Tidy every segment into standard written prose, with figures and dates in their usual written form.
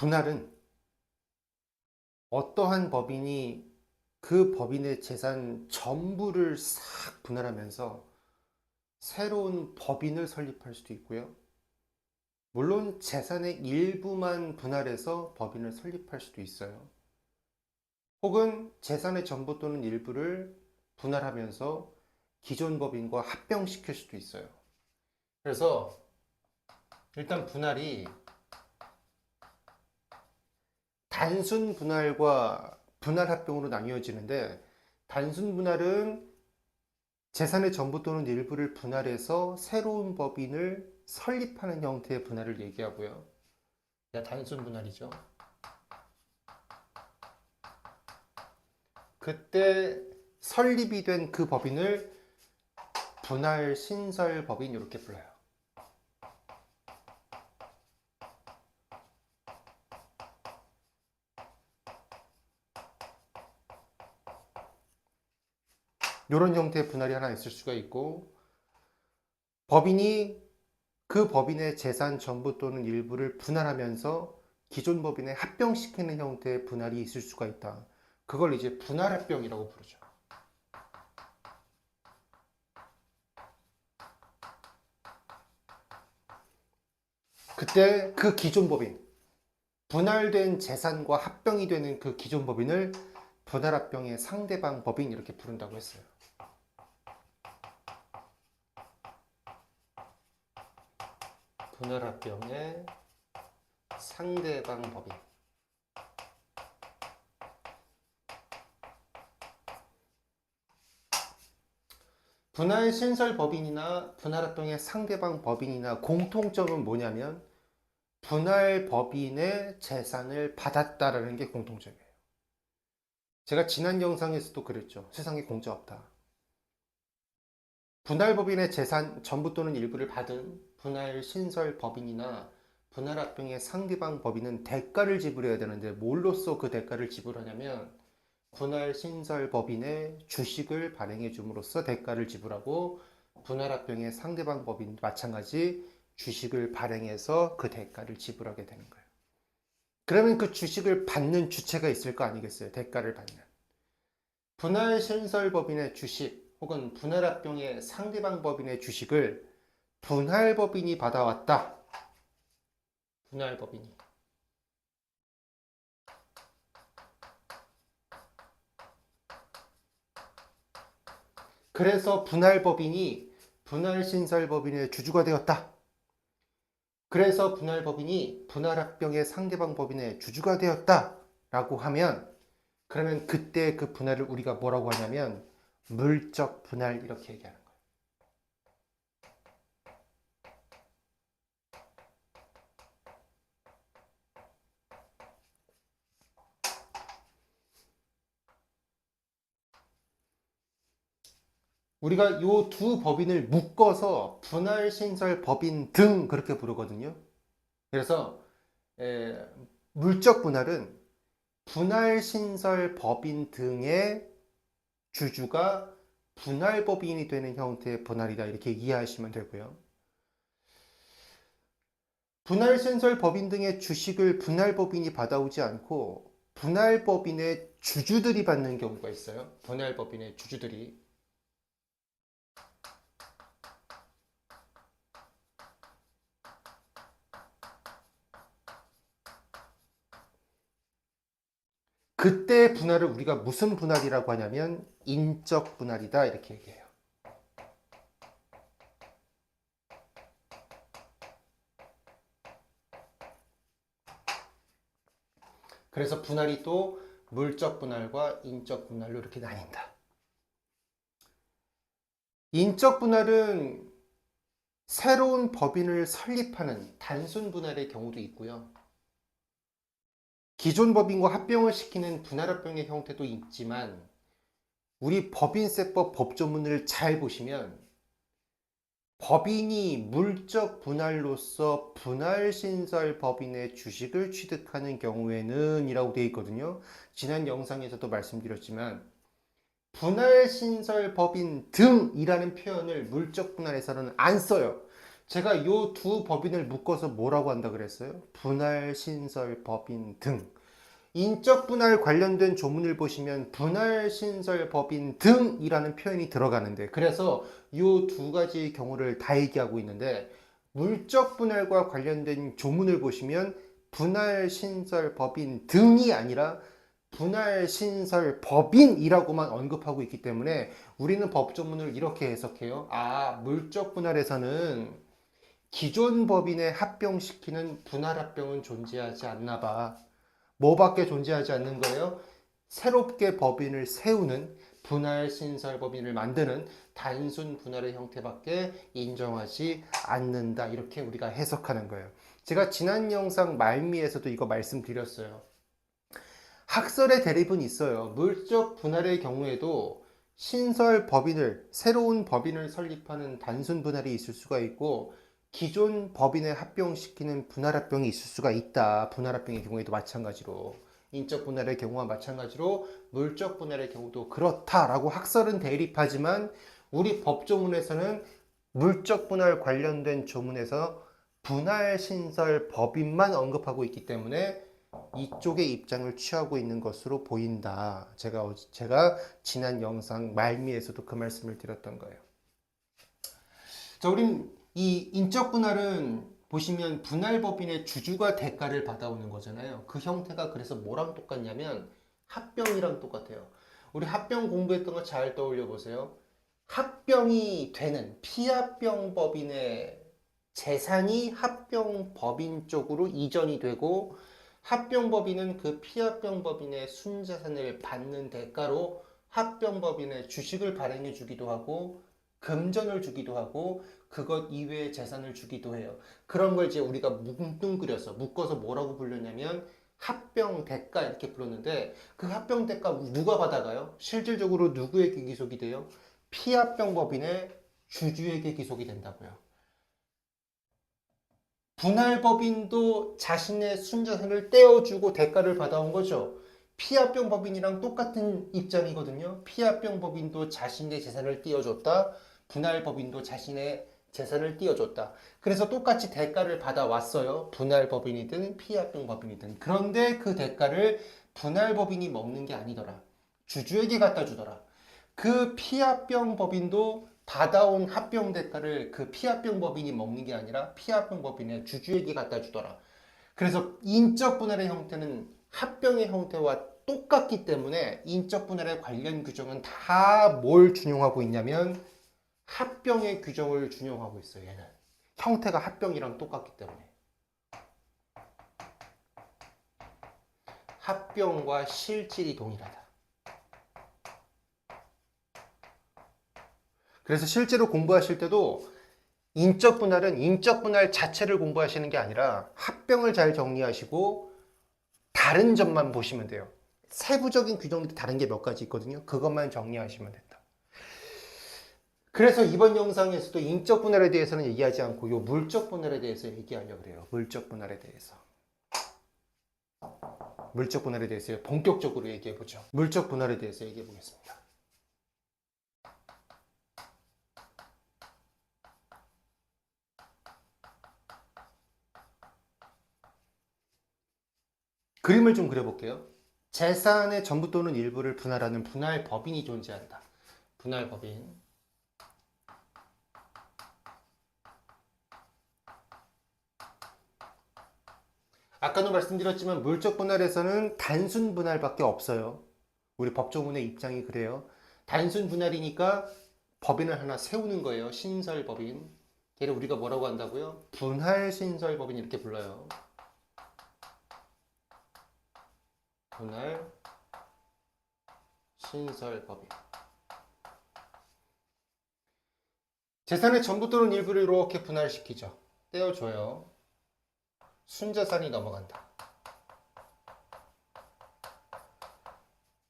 분할은 어떠한 법인이 그 법인의 재산 전부를 싹 분할하면서 새로운 법인을 설립할 수도 있고요. 물론 재산의 일부만 분할해서 법인을 설립할 수도 있어요. 혹은 재산의 전부 또는 일부를 분할하면서 기존 법인과 합병시킬 수도 있어요. 그래서 일단 분할이 단순 분할과 분할 합병으로 나뉘어지는데, 단순 분할은 재산의 전부 또는 일부를 분할해서 새로운 법인을 설립하는 형태의 분할을 얘기하고요. 단순 분할이죠. 그때 설립이 된 그 법인을 분할 신설 법인 이렇게 불러요. 이런 형태의 분할이 하나 있을 수가 있고, 법인이 그 법인의 재산 전부 또는 일부를 분할하면서 기존 법인에 합병시키는 형태의 분할이 있을 수가 있다. 그걸 이제 분할합병이라고 부르죠. 그때 그 기존 법인, 분할된 재산과 합병이 되는 그 기존 법인을 분할합병의 상대방 법인 이렇게 부른다고 했어요. 분할합병의 상대방 법인. 분할 신설 법인이나 분할합병의 상대방 법인이나 공통점은 뭐냐면 분할 법인의 재산을 받았다라는 게 공통점이에요. 제가 지난 영상에서도 그랬죠. 세상에 공짜 없다. 분할 법인의 재산 전부 또는 일부를 받은 분할 신설 법인이나 분할 합병의 상대방 법인은 대가를 지불해야 되는데, 뭘로써 그 대가를 지불하냐면 분할 신설 법인의 주식을 발행해 줌으로써 대가를 지불하고, 분할 합병의 상대방 법인도 마찬가지 주식을 발행해서 그 대가를 지불하게 되는 거예요. 그러면 그 주식을 받는 주체가 있을 거 아니겠어요? 대가를 받는. 분할 신설 법인의 주식 혹은 분할 합병의 상대방 법인의 주식을 분할 법인이 받아왔다. 분할 법인이. 그래서 분할 법인이 분할 신설 법인의 주주가 되었다. 그래서 분할 법인이 분할 합병의 상대방 법인의 주주가 되었다라고 하면, 그러면 그때 그 분할을 우리가 뭐라고 하냐면 물적 분할 이렇게 얘기하는 거예요. 우리가 이 두 법인을 묶어서 분할 신설 법인 등 그렇게 부르거든요. 그래서 물적 분할은 분할 신설 법인 등의 주주가 분할 법인이 되는 형태의 분할이다 이렇게 이해하시면 되고요. 분할 신설 법인 등의 주식을 분할 법인이 받아오지 않고 분할 법인의 주주들이 받는 경우가 있어요. 분할 법인의 주주들이. 그때 분할을 우리가 무슨 분할이라고 하냐면 인적 분할이다 이렇게 얘기해요. 그래서 분할이 또 물적 분할과 인적 분할로 이렇게 나뉜다. 인적 분할은 새로운 법인을 설립하는 단순 분할의 경우도 있고요. 기존 법인과 합병을 시키는 분할합병의 형태도 있지만, 우리 법인세법 법조문을 잘 보시면 법인이 물적 분할로서 분할신설 법인의 주식을 취득하는 경우에는 이라고 되어 있거든요. 지난 영상에서도 말씀드렸지만 분할신설 법인 등이라는 표현을 물적 분할에서는 안 써요. 제가 요 두 법인을 묶어서 뭐라고 한다 그랬어요? 분할, 신설, 법인 등. 인적 분할 관련된 조문을 보시면 분할, 신설, 법인 등이라는 표현이 들어가는데, 그래서 요 두 가지의 경우를 다 얘기하고 있는데, 물적 분할과 관련된 조문을 보시면 분할, 신설, 법인 등이 아니라 분할, 신설, 법인이라고만 언급하고 있기 때문에 우리는 법조문을 이렇게 해석해요. 아, 물적 분할에서는 기존 법인에 합병시키는 분할 합병은 존재하지 않나 봐. 뭐밖에 존재하지 않는 거예요? 새롭게 법인을 세우는 분할 신설 법인을 만드는 단순 분할의 형태밖에 인정하지 않는다. 이렇게 우리가 해석하는 거예요. 제가 지난 영상 말미에서도 이거 말씀드렸어요. 학설의 대립은 있어요. 물적 분할의 경우에도 신설 법인을, 새로운 법인을 설립하는 단순 분할이 있을 수가 있고, 기존 법인에 합병시키는 분할 합병이 있을 수가 있다. 분할 합병의 경우에도 마찬가지로. 인적 분할의 경우와 마찬가지로 물적 분할의 경우도 그렇다라고 학설은 대립하지만, 우리 법조문에서는 물적 분할 관련된 조문에서 분할 신설 법인만 언급하고 있기 때문에 이쪽의 입장을 취하고 있는 것으로 보인다. 제가 지난 영상 말미에서도 그 말씀을 드렸던 거예요. 자, 우린 이 인적 분할은 보시면 분할법인의 주주가 대가를 받아오는 거잖아요. 그 형태가 그래서 뭐랑 똑같냐면 합병이랑 똑같아요. 우리 합병 공부했던 거 잘 떠올려 보세요. 합병이 되는 피합병법인의 재산이 합병법인 쪽으로 이전이 되고, 합병법인은 그 피합병법인의 순자산을 받는 대가로 합병법인의 주식을 발행해 주기도 하고 금전을 주기도 하고 그것 이외의 재산을 주기도 해요. 그런 걸 이제 우리가 뭉뚱그려서 묶어서 뭐라고 불렀냐면 합병 대가 이렇게 불렀는데, 그 합병 대가 누가 받아가요? 실질적으로 누구에게 기속이 돼요? 피합병법인의 주주에게 기속이 된다고요. 분할법인도 자신의 순자산을 떼어주고 대가를 받아온 거죠. 피합병법인이랑 똑같은 입장이거든요. 피합병법인도 자신의 재산을 띄워줬다. 분할법인도 자신의 재산을 띄워줬다. 그래서 똑같이 대가를 받아왔어요. 분할법인이든 피합병법인이든. 그런데 그 대가를 분할법인이 먹는 게 아니더라. 주주에게 갖다 주더라. 그 피합병 법인도 받아온 합병 대가를 그 피합병 법인이 먹는 게 아니라 피합병 법인의 주주에게 갖다 주더라. 그래서 인적 분할의 형태는 합병의 형태와 똑같기 때문에 인적 분할의 관련 규정은 다 뭘 준용하고 있냐면 합병의 규정을 준용하고 있어요. 얘는 형태가 합병이랑 똑같기 때문에 합병과 실질이 동일하다. 그래서 실제로 공부하실 때도 인적 분할은 인적 분할 자체를 공부하시는 게 아니라 합병을 잘 정리하시고 다른 점만 보시면 돼요. 세부적인 규정들이 다른 게 몇 가지 있거든요. 그것만 정리하시면 된다. 그래서 이번 영상에서도 인적 분할에 대해서는 얘기하지 않고 요 물적 분할에 대해서 얘기하려고 그래요. 물적 분할에 대해서. 물적 분할에 대해서 본격적으로 얘기해 보죠. 물적 분할에 대해서 얘기해 보겠습니다. 그림을 좀 그려볼게요. 재산의 전부 또는 일부를 분할하는 분할법인이 존재한다. 분할법인. 아까도 말씀드렸지만 물적 분할에서는 단순 분할밖에 없어요. 우리 법조문의 입장이 그래요. 단순 분할이니까 법인을 하나 세우는 거예요. 신설법인. 걔를 우리가 뭐라고 한다고요? 분할 신설법인 이렇게 불러요. 분할 신설법인. 재산의 전부 또는 일부를 이렇게 분할시키죠. 떼어줘요. 순자산이 넘어간다.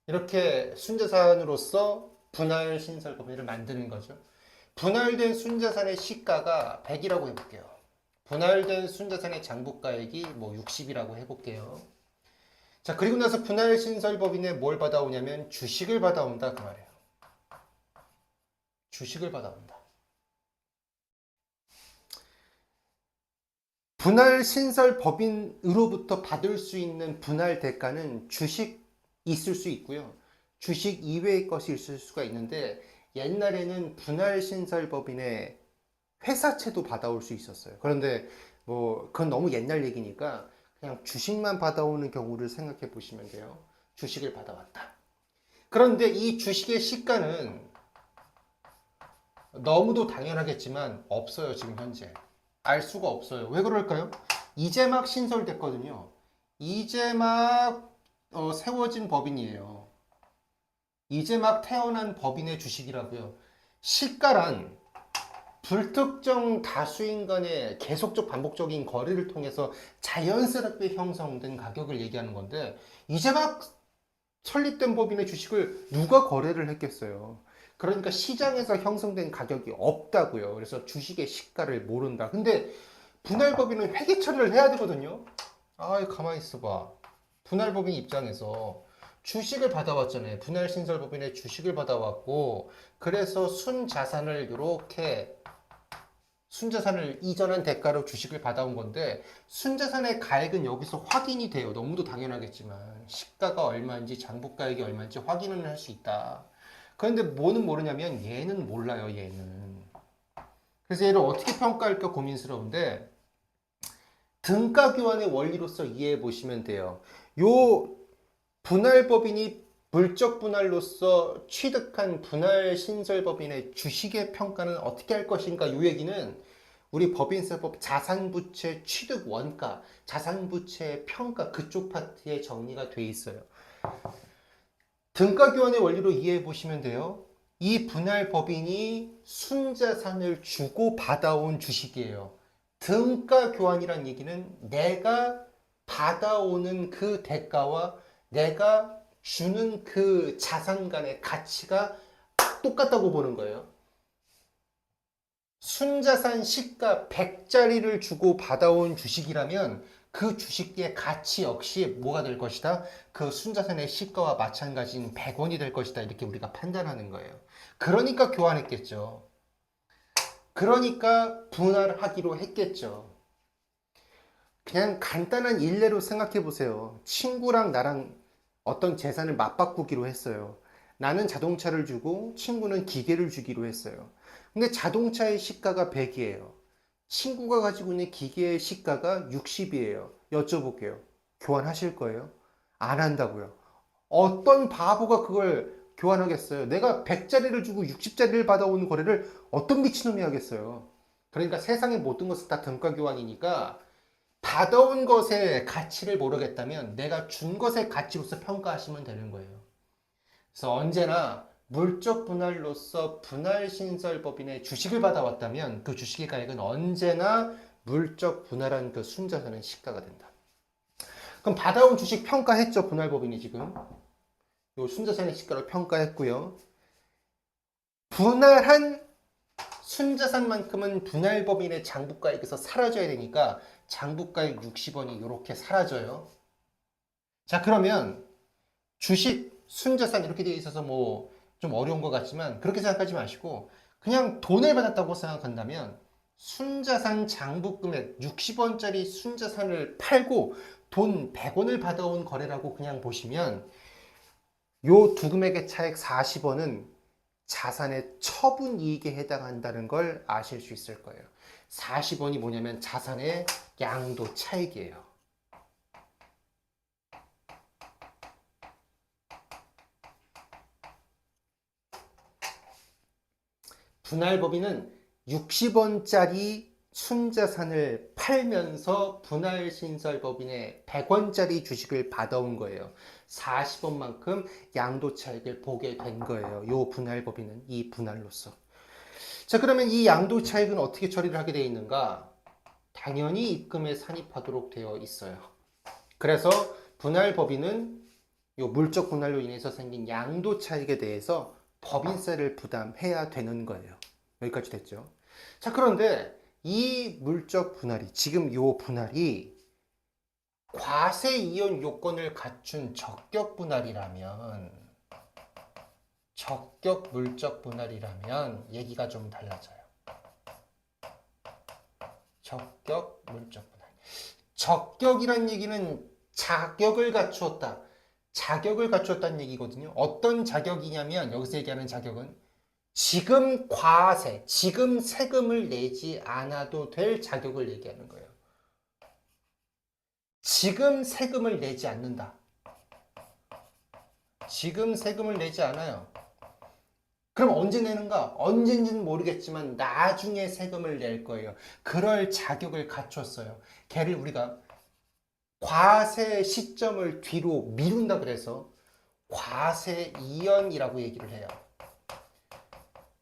이렇게 순자산으로서 분할 신설법인을 만드는 거죠. 분할된 순자산의 시가가 100이라고 해볼게요. 분할된 순자산의 장부가액이 뭐 60이라고 해볼게요. 자, 그리고 나서 분할 신설법인에 뭘 받아오냐면 주식을 받아온다 그 말이에요. 주식을 받아온다. 분할 신설 법인으로부터 받을 수 있는 분할 대가는 주식 있을 수 있고요. 주식 이외의 것이 있을 수가 있는데 옛날에는 분할 신설 법인의 회사채도 받아올 수 있었어요. 그런데 뭐 그건 너무 옛날 얘기니까 그냥 주식만 받아오는 경우를 생각해 보시면 돼요. 주식을 받아왔다. 그런데 이 주식의 시가는 너무도 당연하겠지만 없어요, 지금 현재. 알 수가 없어요. 왜 그럴까요? 이제 막 신설됐거든요. 이제 막 세워진 법인이에요. 이제 막 태어난 법인의 주식이라고요. 시가란 불특정 다수인 간의 계속적 반복적인 거래를 통해서 자연스럽게 형성된 가격을 얘기하는 건데 이제 막 설립된 법인의 주식을 누가 거래를 했겠어요. 그러니까 시장에서 형성된 가격이 없다고요. 그래서 주식의 시가를 모른다. 근데 분할법인은 회계 처리를 해야 되거든요. 아, 가만히 있어봐. 분할법인 입장에서 주식을 받아왔잖아요. 분할신설법인의 주식을 받아왔고, 그래서 순자산을 이렇게 순자산을 이전한 대가로 주식을 받아온 건데 순자산의 가액은 여기서 확인이 돼요. 너무도 당연하겠지만 시가가 얼마인지 장부가액이 얼마인지 확인을 할 수 있다. 그런데 뭐는 모르냐면 얘는 몰라요. 얘는. 그래서 얘를 어떻게 평가할까 고민스러운데 등가 교환의 원리로서 이해해 보시면 돼요. 요 분할법인이 물적 분할로서 취득한 분할 신설법인의 주식의 평가는 어떻게 할 것인가? 이 얘기는 우리 법인세법 자산부채 취득 원가, 자산부채 평가 그쪽 파트에 정리가 돼 있어요. 등가 교환의 원리로 이해해 보시면 돼요. 이 분할법인이 순자산을 주고 받아온 주식이에요. 등가 교환이란 얘기는 내가 받아오는 그 대가와 내가 주는 그 자산 간의 가치가 똑같다고 보는 거예요. 순자산 시가 100짜리를 주고 받아온 주식이라면 그 주식의 가치 역시 뭐가 될 것이다? 그 순자산의 시가와 마찬가지인 100원이 될 것이다. 이렇게 우리가 판단하는 거예요. 그러니까 교환했겠죠. 그러니까 분할하기로 했겠죠. 그냥 간단한 일례로 생각해 보세요. 친구랑 나랑 어떤 재산을 맞바꾸기로 했어요. 나는 자동차를 주고 친구는 기계를 주기로 했어요. 근데 자동차의 시가가 100이에요. 친구가 가지고 있는 기계의 시가가 60이에요. 여쭤볼게요. 교환하실 거예요? 안 한다고요. 어떤 바보가 그걸 교환하겠어요? 내가 100짜리를 주고 60짜리를 받아오는 거래를 어떤 미친놈이 하겠어요? 그러니까 세상의 모든 것은 다 등가 교환이니까 받아온 것의 가치를 모르겠다면 내가 준 것의 가치로서 평가하시면 되는 거예요. 그래서 언제나 물적 분할로서 분할신설법인의 주식을 받아왔다면 그 주식의 가액은 언제나 물적 분할한 그 순자산의 시가가 된다. 그럼 받아온 주식 평가했죠, 분할법인이 지금. 요 순자산의 시가를 평가했고요. 분할한 순자산만큼은 분할법인의 장부가액에서 사라져야 되니까 장부가액 60원이 이렇게 사라져요. 자, 그러면 주식, 순자산 이렇게 되어 있어서 뭐 좀 어려운 것 같지만 그렇게 생각하지 마시고 그냥 돈을 받았다고 생각한다면 순자산 장부금액 60원짜리 순자산을 팔고 돈 100원을 받아온 거래라고 그냥 보시면 요 두 금액의 차액 40원은 자산의 처분 이익에 해당한다는 걸 아실 수 있을 거예요. 40원이 뭐냐면 자산의 양도 차익이에요. 분할법인은 60원짜리 순자산을 팔면서 분할신설법인의 100원짜리 주식을 받아온 거예요. 40원만큼 양도 차익을 보게 된 거예요. 요 분할법인은 이 분할로서. 자, 그러면 이 양도 차익은 어떻게 처리를 하게 되어 있는가? 당연히 입금에 산입하도록 되어 있어요. 그래서 분할법인은 요 물적 분할로 인해서 생긴 양도 차익에 대해서 법인세를 부담해야 되는 거예요. 여기까지 됐죠. 자, 그런데 이 물적 분할이 지금 요 분할이 과세 이혼 요건을 갖춘 적격 분할이라면 적격 물적 분할이라면 얘기가 좀 달라져요. 적격 물적 분할. 적격이란 얘기는 자격을 갖추었다. 자격을 갖추었다는 얘기거든요. 어떤 자격이냐면 여기서 얘기하는 자격은 지금 과세, 지금 세금을 내지 않아도 될 자격을 얘기하는 거예요. 지금 세금을 내지 않는다. 지금 세금을 내지 않아요. 그럼 언제 내는가? 언젠지는 모르겠지만 나중에 세금을 낼 거예요. 그럴 자격을 갖췄어요. 걔를 우리가 과세 시점을 뒤로 미룬다 그래서 과세 이연이라고 얘기를 해요.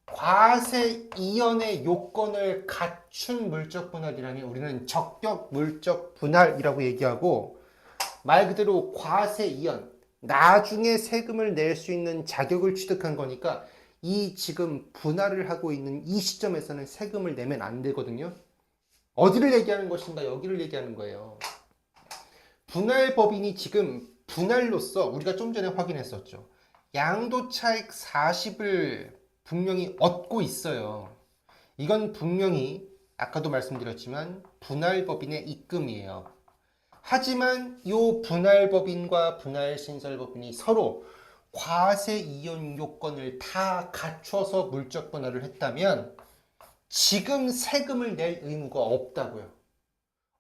과세 이연의 요건을 갖춘 물적 분할이라면 우리는 적격 물적 분할이라고 얘기하고, 말 그대로 과세 이연, 나중에 세금을 낼 수 있는 자격을 취득한 거니까 이 지금 분할을 하고 있는 이 시점에서는 세금을 내면 안 되거든요. 어디를 얘기하는 것인가? 여기를 얘기하는 거예요. 분할법인이 지금 분할로서 우리가 좀 전에 확인했었죠. 양도차익 40을 분명히 얻고 있어요. 이건 분명히 아까도 말씀드렸지만 분할법인의 입금이에요. 하지만 이 분할법인과 분할신설법인이 서로 과세 이연 요건을 다 갖춰서 물적 분할을 했다면 지금 세금을 낼 의무가 없다고요.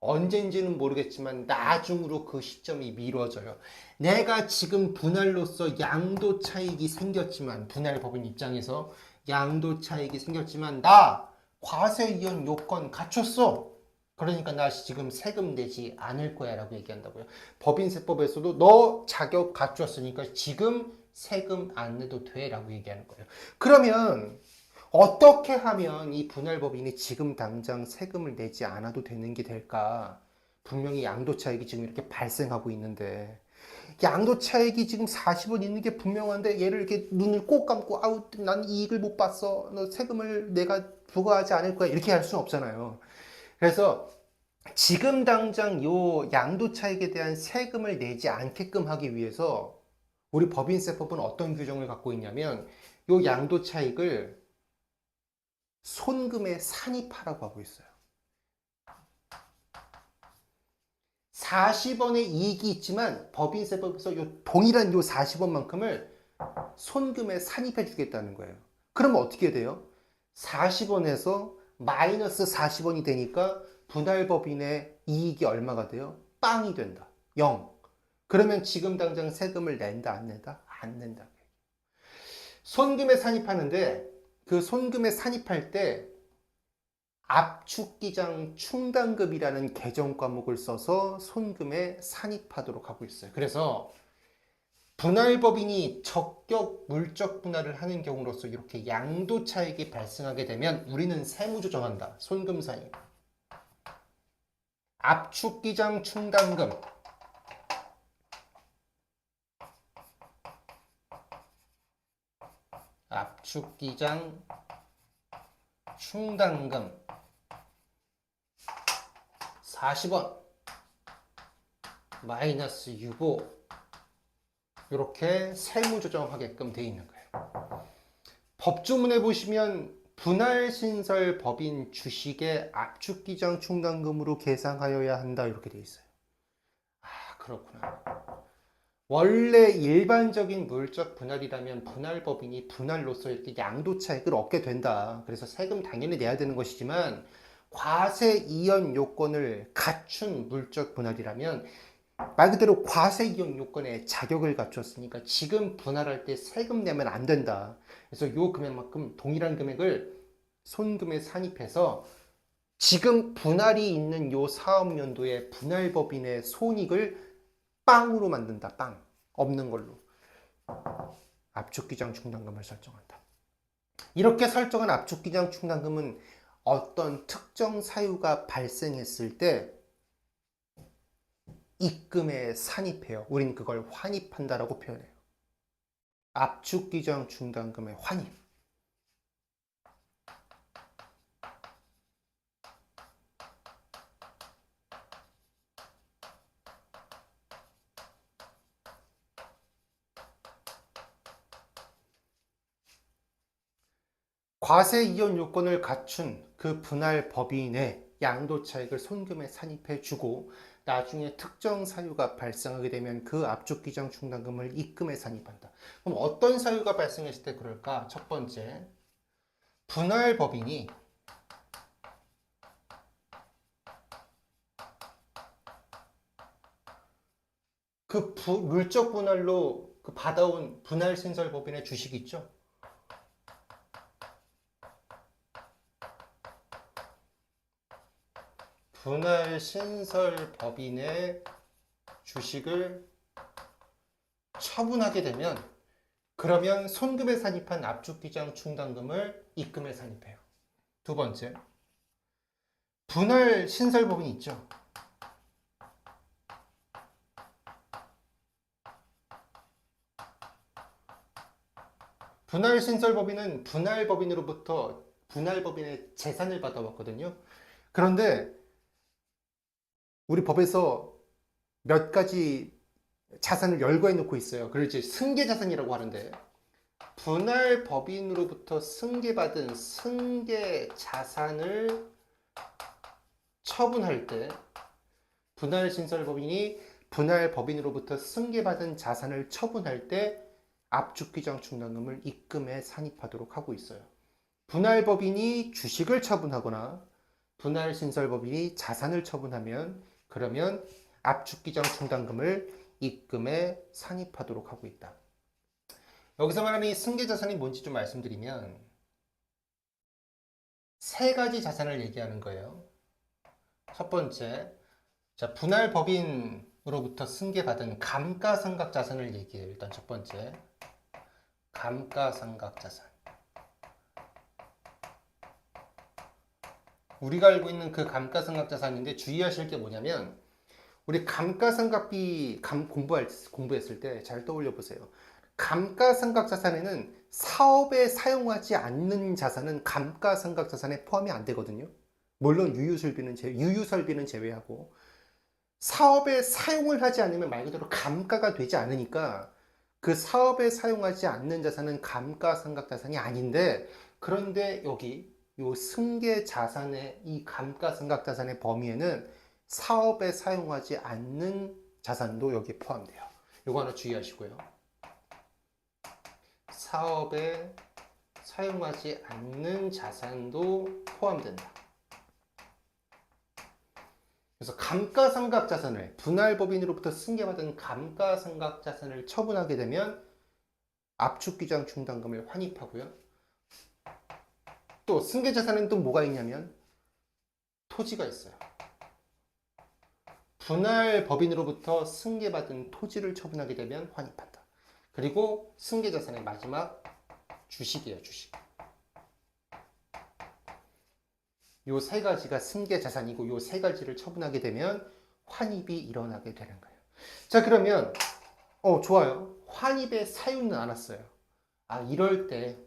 언젠지는 모르겠지만 나중으로 그 시점이 미뤄져요. 내가 지금 분할로서 양도 차익이 생겼지만, 분할법인 입장에서 양도 차익이 생겼지만 나 과세 이연 요건 갖췄어. 그러니까 나 지금 세금 내지 않을 거야 라고 얘기한다고요. 법인세법에서도 너 자격 갖췄으니까 지금 세금 안 내도 돼 라고 얘기하는 거예요. 그러면 어떻게 하면 이 분할법인이 지금 당장 세금을 내지 않아도 되는 게 될까? 분명히 양도차익이 지금 이렇게 발생하고 있는데, 양도차익이 지금 40원 있는 게 분명한데 얘를 이렇게 눈을 꼭 감고 아우 난 이익을 못 봤어, 너 세금을 내가 부과하지 않을 거야, 이렇게 할 수는 없잖아요. 그래서 지금 당장 요 양도차익에 대한 세금을 내지 않게끔 하기 위해서 우리 법인세법은 어떤 규정을 갖고 있냐면, 요 양도차익을 손금에 산입하라고 하고 있어요. 40원의 이익이 있지만 법인세법에서 동일한 요 40원만큼을 손금에 산입해 주겠다는 거예요. 그러면 어떻게 돼요? 40원에서 마이너스 40원이 되니까 분할법인의 이익이 얼마가 돼요? 빵이 된다. 0. 그러면 지금 당장 세금을 낸다, 안 낸다? 안 낸다. 손금에 산입하는데 그 손금에 산입할 때 압축기장 충당급이라는 개정 과목을 써서 손금에 산입하도록 하고 있어요. 그래서 분할법인이 적격 물적 분할을 하는 경우로서 이렇게 양도 차익이 발생하게 되면 우리는 세무조정한다. 손금 산입. 압축기장 충당금. 압축기장 충당금 40원 마이너스 6호 이렇게 세무조정하게끔 되어 있는 거예요. 법조문에 보시면 분할신설 법인 주식의 압축기장 충당금으로 계상하여야 한다 이렇게 되어 있어요. 아, 그렇구나. 원래 일반적인 물적 분할이라면 분할법인이 분할로서 이렇게 양도차익을 얻게 된다. 그래서 세금 당연히 내야 되는 것이지만 과세 이연 요건을 갖춘 물적 분할이라면 말 그대로 과세 이연 요건에 자격을 갖췄으니까 지금 분할할 때 세금 내면 안 된다. 그래서 요 금액만큼 동일한 금액을 손금에 산입해서 지금 분할이 있는 요 사업연도에 분할법인의 손익을 빵으로 만든다. 빵. 없는 걸로. 압축기장 충당금을 설정한다. 이렇게 설정한 압축기장 충당금은 어떤 특정 사유가 발생했을 때 입금에 산입해요. 우린 그걸 환입한다라고 표현해요. 압축기장 충당금의 환입. 과세 이연 요건을 갖춘 그 분할 법인의 양도 차익을 손금에 산입해 주고 나중에 특정 사유가 발생하게 되면 그 압축기장 충당금을 입금에 산입한다. 그럼 어떤 사유가 발생했을 때 그럴까? 첫 번째, 분할법인이 그 물적 분할로 그 받아온 분할신설법인의 주식 있죠? 분할신설법인의 주식을 처분하게 되면 그러면 손금에 산입한 압축기장 충당금을 입금에 산입해요. 두 번째, 분할신설법인 있죠? 분할신설법인은 분할법인으로부터 분할법인의 재산을 받아왔거든요. 그런데 우리 법에서 몇 가지 자산을 열거해 놓고 있어요. 그걸 이제 승계자산이라고 하는데 분할법인으로부터 승계받은 승계자산을 처분할 때 분할신설법인이 분할법인으로부터 승계받은 자산을 처분할 때 압축기장 충당금을 입금에 산입하도록 하고 있어요. 분할법인이 주식을 처분하거나 분할신설법인이 자산을 처분하면 그러면 압축기장 충당금을 입금에 산입하도록 하고 있다. 여기서 말하는 이 승계자산이 뭔지 좀 말씀드리면 세 가지 자산을 얘기하는 거예요. 첫 번째, 자, 분할법인으로부터 승계받은 감가상각자산을 얘기해요. 일단 첫 번째, 감가상각자산. 우리가 알고 있는 그 감가상각자산인데 주의하실 게 뭐냐면 우리 감가상각비 공부했을 때 잘 떠올려 보세요. 감가상각자산에는 사업에 사용하지 않는 자산은 감가상각자산에 포함이 안 되거든요. 물론 유유설비는 제외하고 사업에 사용을 하지 않으면 말 그대로 감가가 되지 않으니까 그 사업에 사용하지 않는 자산은 감가상각자산이 아닌데 그런데 여기 요 승계자산의 이 감가상각자산의 범위에는 사업에 사용하지 않는 자산도 여기에 포함돼요. 요거 하나 주의하시고요. 사업에 사용하지 않는 자산도 포함된다. 그래서 감가상각자산을 분할법인으로부터 승계받은 감가상각자산을 처분하게 되면 압축기장 충당금을 환입하고요. 또 승계자산은 또 뭐가 있냐면 토지가 있어요. 분할법인으로부터 승계받은 토지를 처분하게 되면 환입한다. 그리고 승계자산의 마지막 주식이에요. 주식. 요 세 가지가 승계자산이고 요 세 가지를 처분하게 되면 환입이 일어나게 되는 거예요. 자, 그러면 좋아요. 환입의 사유는 알았어요. 아, 이럴 때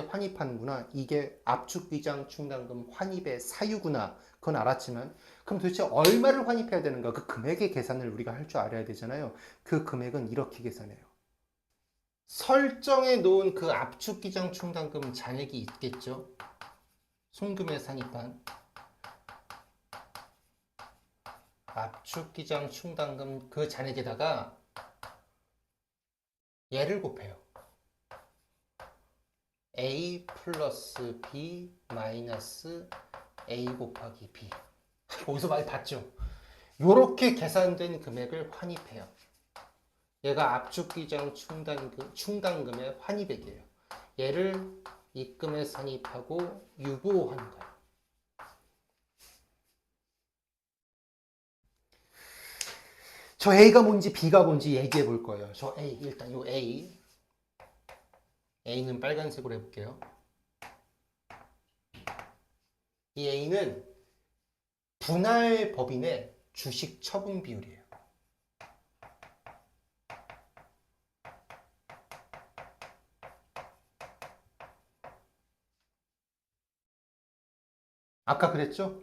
환입하는구나. 이게 압축기장 충당금 환입의 사유구나. 그건 알았지만 그럼 도대체 얼마를 환입해야 되는가? 그 금액의 계산을 우리가 할 줄 알아야 되잖아요. 그 금액은 이렇게 계산해요. 설정해 놓은 그 압축기장 충당금 잔액이 있겠죠. 손금에 산입한 압축기장 충당금 그 잔액에다가 얘를 곱해요. A 플러스 B 마이너스 A 곱하기 B. 어디서 많이 봤죠? 이렇게 계산된 금액을 환입해요. 얘가 압축기장 충당금의 환입액이에요. 얘를 입금에 산입하고 유보하는 거예요. 저 A가 뭔지 B가 뭔지 얘기해 볼 거예요. 저 A, 일단 요 A는 빨간색으로 해볼게요. 이 A는 분할법인의 주식 처분 비율이에요. 아까 그랬죠?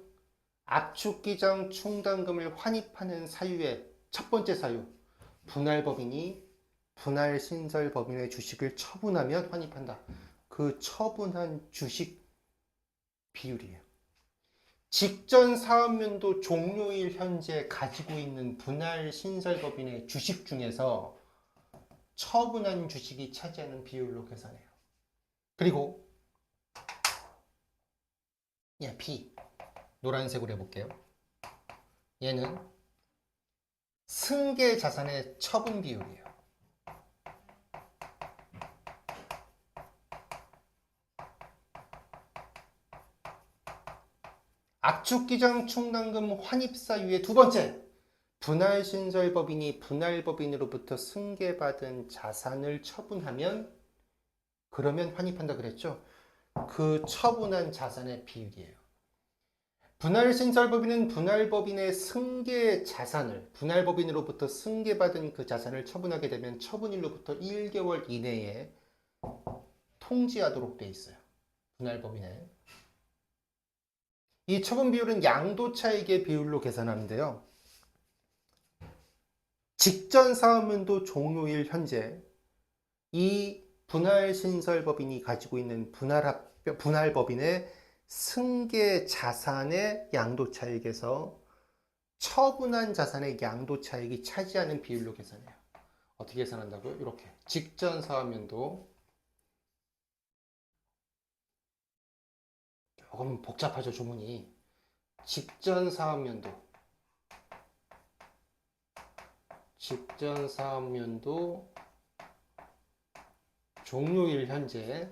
압축기장 충당금을 환입하는 사유의 첫 번째 사유, 분할법인이 분할신설법인의 주식을 처분하면 환입한다. 그 처분한 주식 비율이에요. 직전 사업연도 종료일 현재 가지고 있는 분할 신설법인의 주식 중에서 처분한 주식이 차지하는 비율로 계산해요. 그리고 B, 노란색으로 해볼게요. 얘는 승계 자산의 처분 비율이에요. 압축기장 충당금 환입 사유의 두 번째, 분할신설법인이 분할법인으로부터 승계받은 자산을 처분하면 그러면 환입한다 그랬죠? 그 처분한 자산의 비율이에요. 분할신설법인은 분할법인의 승계 자산을, 분할법인으로부터 승계받은 그 자산을 처분하게 되면 처분일로부터 1개월 이내에 통지하도록 돼 있어요. 분할법인에. 이 처분 비율은 양도차익의 비율로 계산하는데요. 직전 사업연도 종료일 현재 이 분할신설법인이 가지고 있는 분할법인의 승계 자산의 양도차익에서 처분한 자산의 양도차익이 차지하는 비율로 계산해요. 어떻게 계산한다고요? 이렇게 직전 사업연도, 조금 복잡하죠 조문이. 직전 사업연도 종료일 현재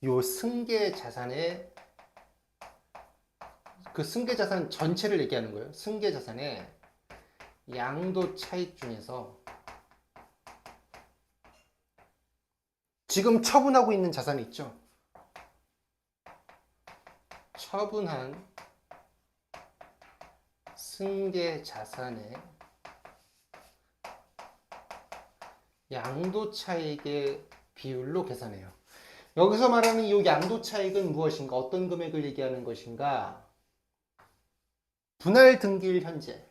요 승계 자산의 그 승계 자산 전체를 얘기하는 거예요. 승계 자산의 양도 차익 중에서 지금 처분하고 있는 자산이 있죠. 처분한 승계 자산의 양도 차익의 비율로 계산해요. 여기서 말하는 이 양도 차익은 무엇인가? 어떤 금액을 얘기하는 것인가? 분할 등기일 현재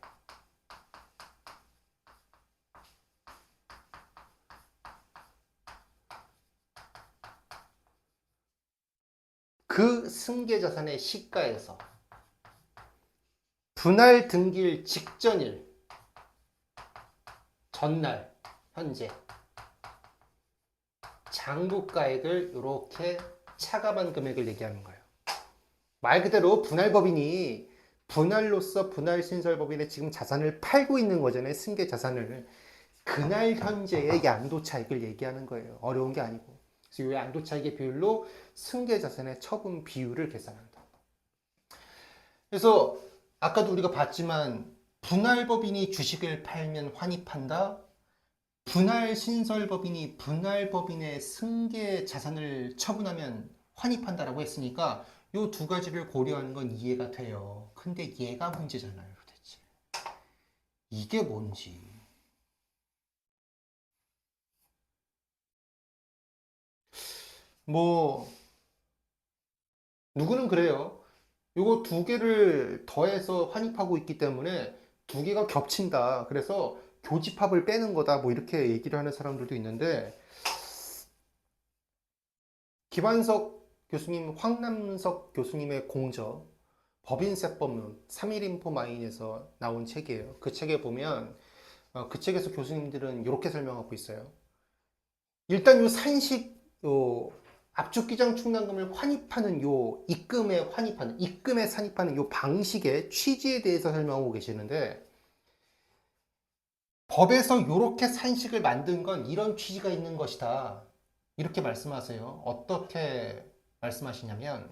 그 승계 자산의 시가에서 분할 등기일 직전일 전날 현재 장부가액을 이렇게 차감한 금액을 얘기하는 거예요. 말 그대로 분할법인이 분할로서 분할신설법인의 지금 자산을 팔고 있는 거잖아요. 승계 자산을. 그날 현재의 양도차익을 얘기하는 거예요. 어려운 게 아니고. 그래서 이 양도차익의 비율로 승계자산의 처분 비율을 계산한다. 그래서 아까도 우리가 봤지만 분할법인이 주식을 팔면 환입한다. 분할신설법인이 분할법인의 승계자산을 처분하면 환입한다라고 했으니까 이 두 가지를 고려하는 건 이해가 돼요. 근데 얘가 문제잖아요, 도대체. 이게 뭔지. 뭐 누구는 그래요. 요거 두 개를 더해서 환입하고 있기 때문에 두 개가 겹친다. 그래서 교집합을 빼는 거다. 뭐 이렇게 얘기를 하는 사람들도 있는데 김한석 교수님, 황남석 교수님의 공저 법인세법론 3.1인포 마인에서 나온 책이에요. 그 책에 보면 그 책에서 교수님들은 이렇게 설명하고 있어요. 일단 요 산식 요 압축기장 충당금을 환입하는 요 입금에 산입하는 요 방식의 취지에 대해서 설명하고 계시는데 법에서 이렇게 산식을 만든 건 이런 취지가 있는 것이다. 이렇게 말씀하세요. 어떻게 말씀하시냐면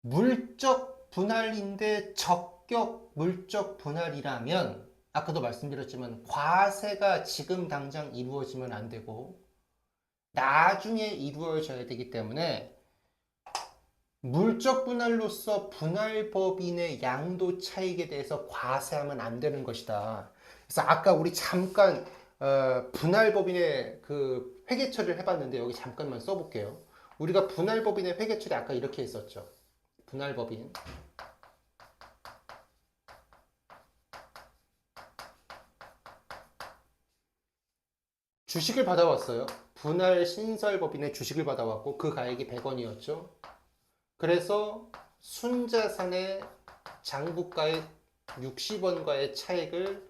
물적 분할인데 적격 물적 분할이라면 아까도 말씀드렸지만 과세가 지금 당장 이루어지면 안 되고 나중에 이루어져야 되기 때문에 물적 분할로서 분할법인의 양도 차익에 대해서 과세하면 안 되는 것이다. 그래서 아까 우리 잠깐 분할법인의 그 회계 처리를 해봤는데 여기 잠깐만 써볼게요. 우리가 분할법인의 회계 처리 아까 이렇게 했었죠. 분할법인 주식을 받아왔어요. 분할 신설법인의 주식을 받아왔고 그 가액이 100원이었죠. 그래서 순자산의 장부가액 60원과의 차익을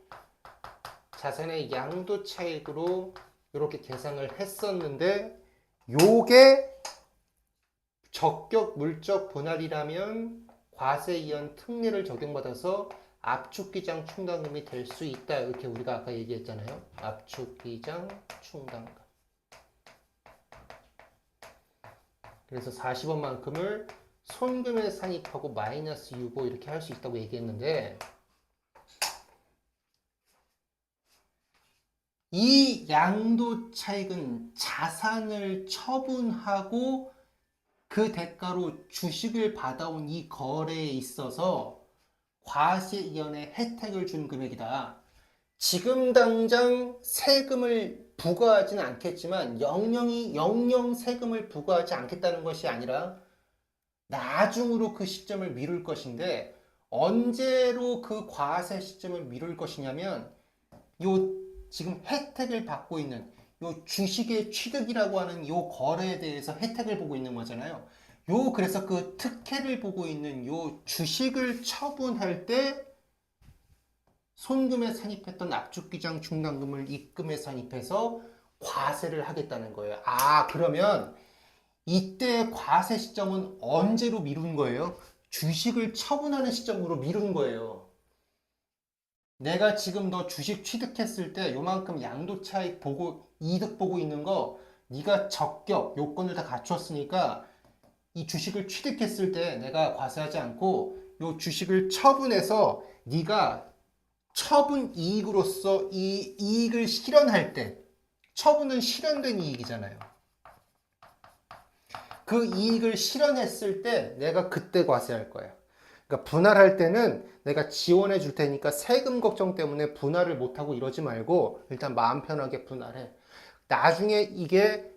자산의 양도 차익으로 이렇게 계산을 했었는데, 요게 적격 물적 분할이라면 과세이연 특례를 적용받아서 압축기장 충당금이 될 수 있다. 이렇게 우리가 아까 얘기했잖아요. 압축기장 충당금. 그래서 40원만큼을 손금에 산입하고 마이너스 유보 이렇게 할 수 있다고 얘기했는데, 이 양도 차익은 자산을 처분하고 그 대가로 주식을 받아온 이 거래에 있어서 과세이연의 혜택을 준 금액이다. 지금 당장 세금을 부과하지는 않겠지만 영영 세금을 부과하지 않겠다는 것이 아니라 나중으로 그 시점을 미룰 것인데, 언제로 그 과세 시점을 미룰 것이냐면 요 지금 혜택을 받고 있는 요 주식의 취득이라고 하는 요 거래에 대해서 혜택을 보고 있는 거잖아요. 그래서 그 특혜를 보고 있는 요 주식을 처분할 때 손금에 산입했던 압축기장 충당금을 입금에 산입해서 과세를 하겠다는 거예요. 그러면 이때 과세 시점은 언제로 미룬 거예요? 주식을 처분하는 시점으로 미룬 거예요. 내가 지금 너 주식 취득했을 때 요만큼 양도차익 보고 이득 보고 있는 거 네가 적격 요건을 다 갖췄으니까 이 주식을 취득했을 때 내가 과세하지 않고 요 주식을 처분해서 네가 처분 이익으로서 이 이익을 실현할 때, 처분은 실현된 이익이잖아요. 그 이익을 실현했을 때 내가 그때 과세할 거야. 그러니까 분할할 때는 내가 지원해 줄 테니까 세금 걱정 때문에 분할을 못하고 이러지 말고 일단 마음 편하게 분할해. 나중에 이게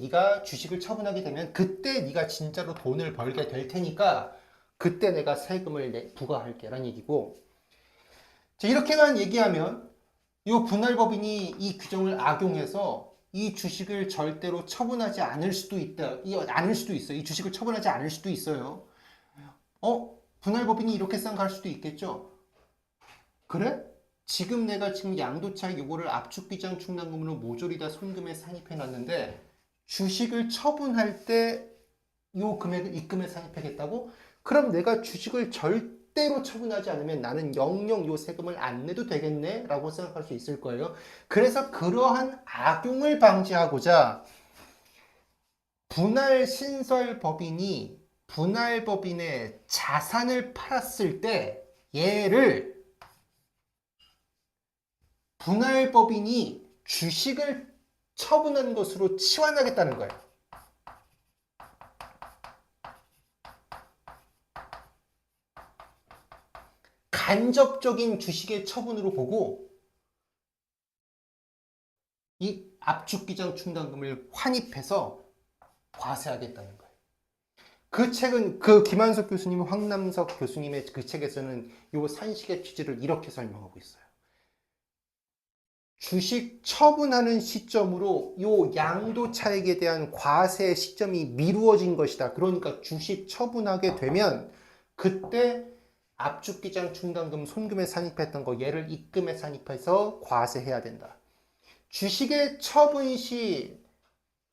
네가 주식을 처분하게 되면 그때 네가 진짜로 돈을 벌게 될 테니까 그때 내가 세금을 부과할게 라는 얘기고, 자, 이렇게만 얘기하면 이 분할법인이 이 규정을 악용해서 이 주식을 절대로 처분하지 않을 수도 있다. 않을 수도 있어요. 이 주식을 처분하지 않을 수도 있어요. 분할법인이 이렇게 생각할 수도 있겠죠. 그래? 지금 양도차익 요거를 압축기장 충당금으로 모조리 다 손금에 산입해 놨는데 주식을 처분할 때 요 금액을 입금에 산입하겠다고? 그럼 내가 주식을 절대로 처분하지 않으면 나는 영영 요 세금을 안 내도 되겠네? 라고 생각할 수 있을 거예요. 그래서 그러한 악용을 방지하고자 분할신설법인이 분할법인의 자산을 팔았을 때 얘를 분할법인이 주식을 처분한 것으로 치환하겠다는 거예요. 간접적인 주식의 처분으로 보고 이 압축기장 충당금을 환입해서 과세하겠다는 거예요. 그 책은 김한석 교수님, 황남석 교수님의 그 책에서는 이 산식의 취지를 이렇게 설명하고 있어요. 주식 처분하는 시점으로 요 양도 차익에 대한 과세 시점이 미루어진 것이다. 그러니까 주식 처분하게 되면 그때 압축기장 충당금 손금에 산입했던 거 얘를 입금에 산입해서 과세해야 된다. 주식의 처분 시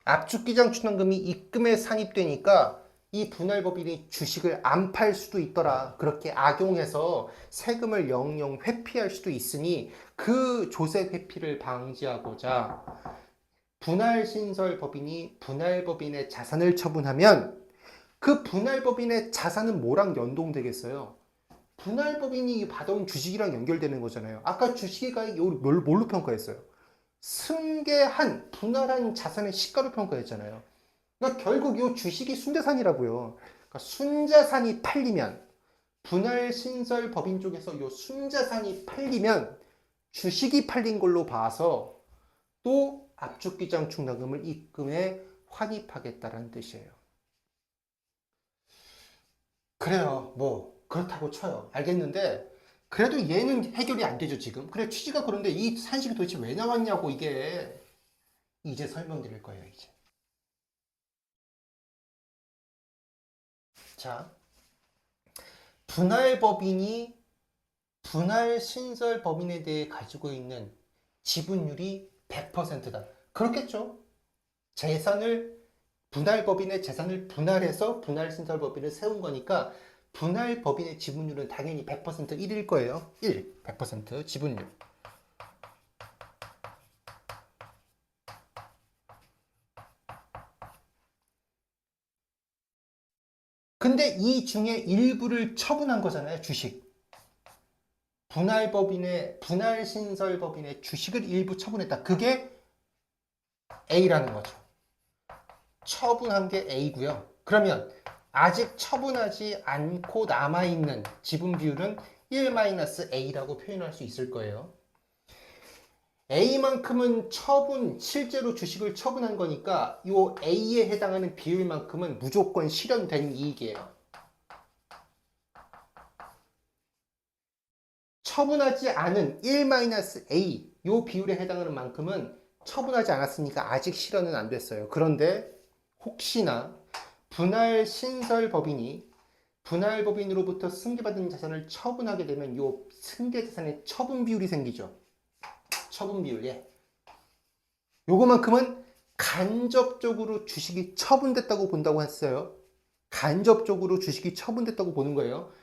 압축기장 충당금이 입금에 산입되니까 이 분할법인이 주식을 안 팔 수도 있더라. 그렇게 악용해서 세금을 영영 회피할 수도 있으니 그 조세 회피를 방지하고자 분할신설법인이 분할법인의 자산을 처분하면 그 분할법인의 자산은 뭐랑 연동되겠어요? 분할법인이 받아온 주식이랑 연결되는 거잖아요. 아까 주식이 뭘로 평가했어요? 승계한, 분할한 자산의 시가로 평가했잖아요. 그러니까 결국 이 주식이 순자산이라고요. 그러니까 순자산이 팔리면, 분할신설 법인 쪽에서 이 순자산이 팔리면 주식이 팔린 걸로 봐서 또 압축기장 충당금을 입금에 환입하겠다라는 뜻이에요. 그래요. 그렇다고 쳐요. 알겠는데 그래도 얘는 해결이 안 되죠, 지금. 그래, 취지가 그런데 이 산식이 도대체 왜 나왔냐고, 이게. 이제 설명드릴 거예요, 이제. 자, 분할법인이 분할신설법인에 대해 가지고 있는 지분율이 100%다. 그렇겠죠. 분할법인의 재산을 분할해서 분할신설법인을 세운 거니까 분할법인의 지분율은 당연히 100% 1일 거예요. 100% 지분율. 근데 이 중에 일부를 처분한 거잖아요. 주식. 분할신설법인의 주식을 일부 처분했다. 그게 A라는 거죠. 처분한 게 A고요. 그러면 아직 처분하지 않고 남아있는 지분 비율은 1-A라고 표현할 수 있을 거예요. A만큼은 실제로 주식을 처분한 거니까 이 A에 해당하는 비율만큼은 무조건 실현된 이익이에요. 처분하지 않은 1-A 이 비율에 해당하는 만큼은 처분하지 않았으니까 아직 실현은 안 됐어요. 그런데 혹시나 분할법인으로부터 승계받은 자산을 처분하게 되면 이 승계자산의 처분 비율이 생기죠. 처분 비율, 예. 요거만큼은 간접적으로 주식이 처분됐다고 본다고 했어요. 간접적으로 주식이 처분됐다고 보는 거예요.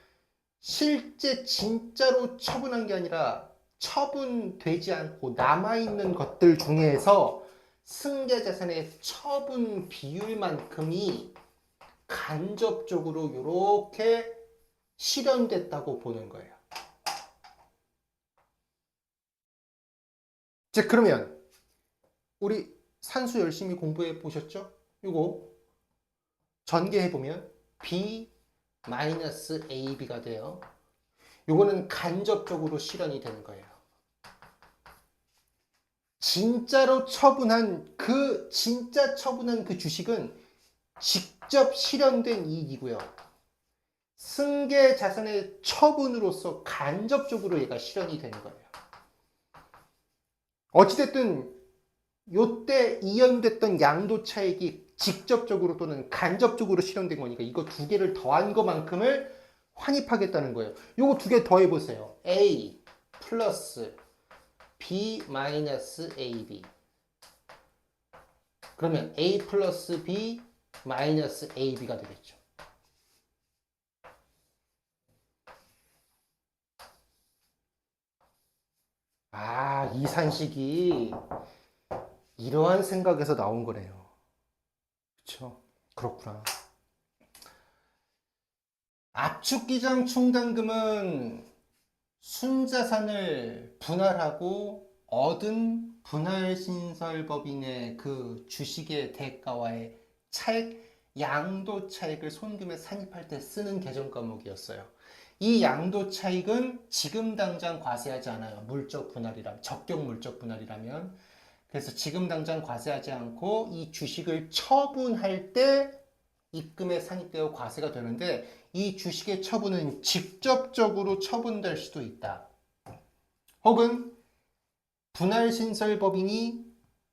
실제 진짜로 처분한 게 아니라 처분되지 않고 남아있는 것들 중에서 승계자산의 처분 비율만큼이 간접적으로 이렇게 실현됐다고 보는 거예요. 자, 그러면 우리 산수 열심히 공부해 보셨죠? 이거 전개해 보면 B-AB가 돼요. 요거는 간접적으로 실현이 되는 거예요. 진짜 처분한 그 주식은 직접 실현된 이익이고요. 승계 자산의 처분으로서 간접적으로 얘가 실현이 되는 거예요. 어찌됐든 요때 이연됐던 양도 차익이 직접적으로 또는 간접적으로 실현된 거니까 이거 두 개를 더한 것만큼을 환입하겠다는 거예요. 요거 두 개 더해보세요. A 플러스 B 마이너스 AB. 그러면 A 플러스 B 마이너스 AB가 되겠죠. 아, 이 산식이 이러한 생각에서 나온 거네요. 그렇죠? 그렇구나. 압축기장 충당금은 순자산을 분할하고 얻은 분할신설법인의 그 주식의 대가와의 차익, 양도 차익을 손금에 산입할 때 쓰는 개정 과목이었어요. 이 양도 차익은 지금 당장 과세하지 않아요. 적격 물적 분할이라면. 그래서 지금 당장 과세하지 않고 이 주식을 처분할 때 입금에 산입되어 과세가 되는데 이 주식의 처분은 직접적으로 처분될 수도 있다. 혹은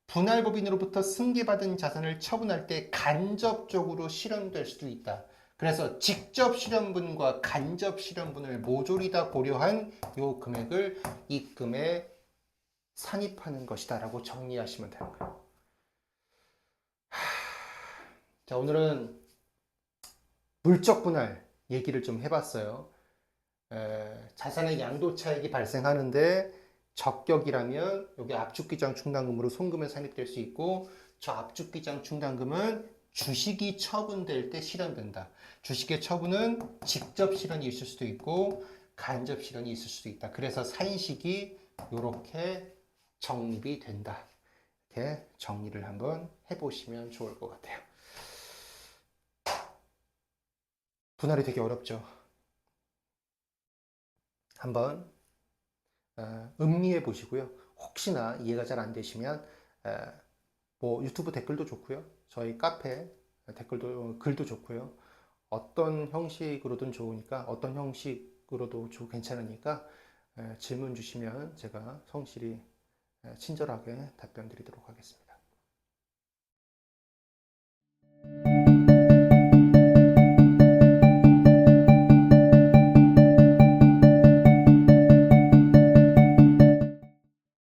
분할법인으로부터 승계받은 자산을 처분할 때 간접적으로 실현될 수도 있다. 그래서 직접 실현분과 간접 실현분을 모조리 다 고려한 이 금액을 입금에 산입하는 것이다 라고 정리하시면 되는 거예요. 자, 오늘은 물적 분할 얘기를 좀 해봤어요. 자산의 양도 차익이 발생하는데 적격이라면 여기 압축기장 충당금으로 손금에 산입될 수 있고 저 압축기장 충당금은 주식이 처분될 때 실현된다. 주식의 처분은 직접 실현이 있을 수도 있고 간접 실현이 있을 수도 있다. 그래서 산식이 이렇게 정립이 된다. 이렇게 정리를 한번 해보시면 좋을 것 같아요. 분할이 되게 어렵죠. 한번 음미해 보시고요. 혹시나 이해가 잘 안 되시면 뭐 유튜브 댓글도 좋고요. 저희 카페 글도 좋고요. 어떤 형식으로든 좋으니까 어떤 형식으로도 괜찮으니까 질문 주시면 제가 성실히 친절하게 답변 드리도록 하겠습니다.